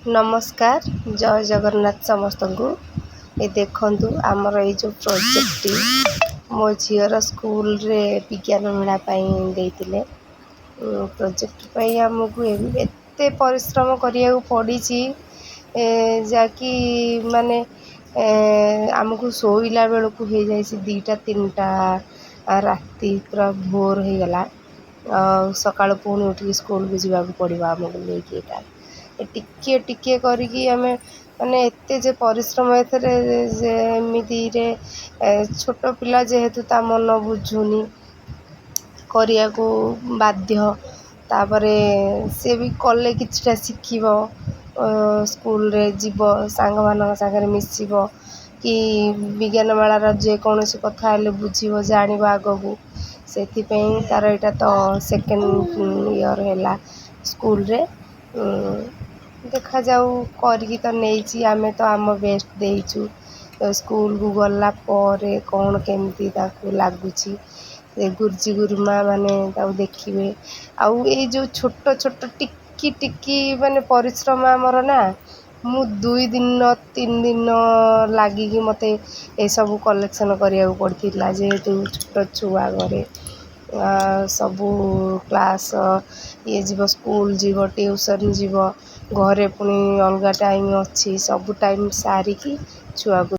नमस्कार जय जगन्नाथ समस्त को ये देखु आमर ये प्रोजेक्ट मो झीर स्कूल रे विज्ञान मेला देते प्रोजेक्ट आमको एते परिश्रम करिया पड़ी जाकि माने आमको शोला बेलू हो जाए 2-3टा राति पूरा भोर हो गला सकाळ पुणी उठिक स्कूल को जावाक पड़ो आमको लेकिन टिके टिके करिकी आमे माने एते जे परिश्रम एमती छोट पिला जेहेतु ता मन बुझुनी करिया को बाध्य तापरे से भी कले किछटा शिखिबो स्कूल रे जीव सांग मान सागर मिसिबो कि विज्ञान मेलार जे कौन कथा हेले बुझिबो जानिबो आगो से तार एटा तो सेकेंड ईयर है स्कूल रे देखा जाऊ करके तो नहीं आमे तो आम बेस्ट देचु स्कूल को गला परे कौन केमती लगुच गुरुजी गुरुमा माने देखिए आउ ये जो छोट छोट टिकी टिकी माने परिश्रम आमर ना मु 2-3 दिन लगिकी मते ये सब कलेक्शन करिया पड़ता जेहेतु छोट छुआ घरे सबू क्लास ये जीव स्कूल जीव ट्यूशन जीव घरे पुणी अलग टाइम अच्छी सब टाइम सारिकी छुआ को